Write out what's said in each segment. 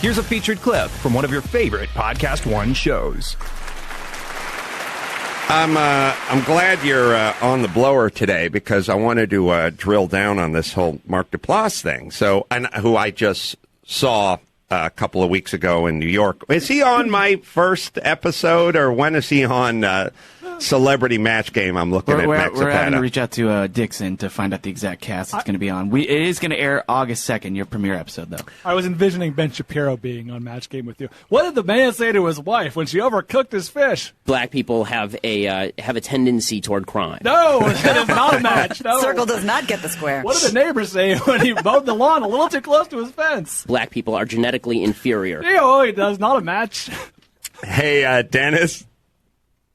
Here's a featured clip from one of your favorite Podcast One shows. I'm glad you're on the blower today because I wanted to drill down on this whole Mark Duplass thing. So, who I just saw a couple of weeks ago in New York. Is he on my first episode, or when is he on Celebrity Match Game? I'm looking at Max We're having to Zapata. reach out to Dixon to find out the exact cast it's going to be on. It is going to air August 2nd, your premiere episode, though. I was envisioning Ben Shapiro being on Match Game with you. What did the man say to his wife when she overcooked his fish? Black people have a tendency toward crime. No, that is not a match. No. Circle does not get the square. What did the neighbors say when he mowed the lawn a little too close to his fence? Black people are genetically inferior. Oh, he does. Not a match. Hey, Dennis.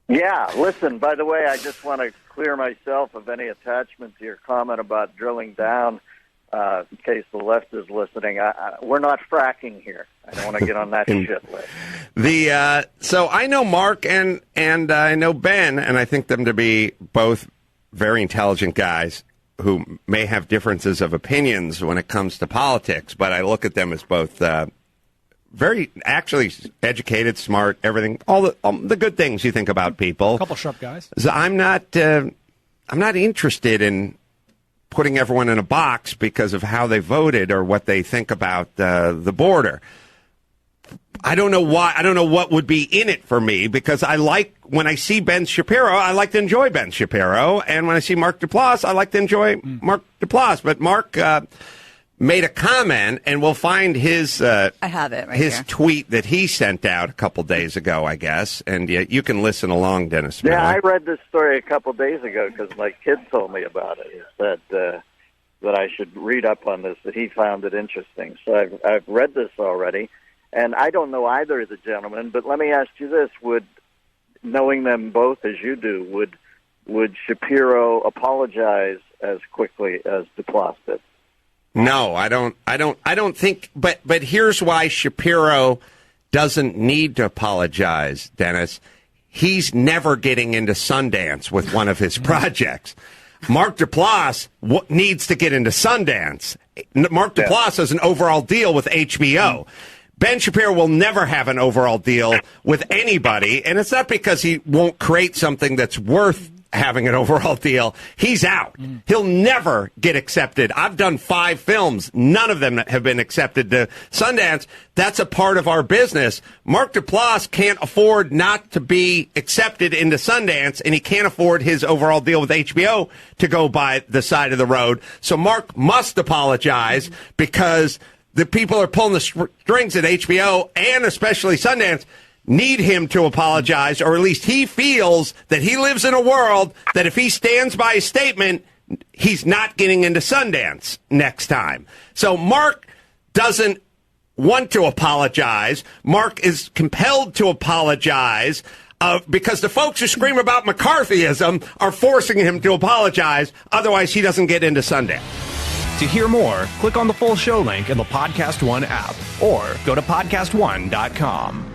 Yeah, listen, by the way, I just want to clear myself of any attachment to your comment about drilling down, in case the left is listening. We're not fracking here. I don't want to get on that shit list. So I know Mark and I know Ben, and I think them to be both very intelligent guys who may have differences of opinions when it comes to politics, but I look at them as both very actually educated, smart, everything, all the good things you think about people. A couple sharp guys. So I'm not interested in putting everyone in a box because of how they voted or what they think about the border. I don't know why. I don't know what would be in it for me because I like when I see Ben Shapiro, I like to enjoy Ben Shapiro, and when I see Mark Duplass, I like to enjoy Mark Duplass. But Mark made a comment, and we'll find his I have it right his here. tweet that he sent out a couple days ago, I guess, and you can listen along, Dennis. Yeah, Miller. I read this story a couple days ago because my kid told me about it. He said that I should read up on this, that he found it interesting. So I've read this already, and I don't know either of the gentlemen, but let me ask you this. Knowing them both as you do, would Shapiro apologize as quickly as Duplass did? No, I don't think. But here's why Shapiro doesn't need to apologize, Dennis. He's never getting into Sundance with one of his projects. Mark Duplass needs to get into Sundance. Mark Duplass has an overall deal with HBO. Ben Shapiro will never have an overall deal with anybody, and it's not because he won't create something that's worth having an overall deal. He's out. He'll never get accepted. I've done 5 films. None of them have been accepted to Sundance. That's a part of our business. Mark Duplass can't afford not to be accepted into Sundance, and he can't afford his overall deal with HBO to go by the side of the road. So Mark must apologize because the people are pulling the strings at HBO and especially Sundance need him to apologize, or at least he feels that he lives in a world that if he stands by his statement, he's not getting into Sundance next time. So Mark doesn't want to apologize. Mark is compelled to apologize because the folks who scream about McCarthyism are forcing him to apologize. Otherwise, he doesn't get into Sundance. To hear more, click on the full show link in the Podcast One app or go to PodcastOne.com.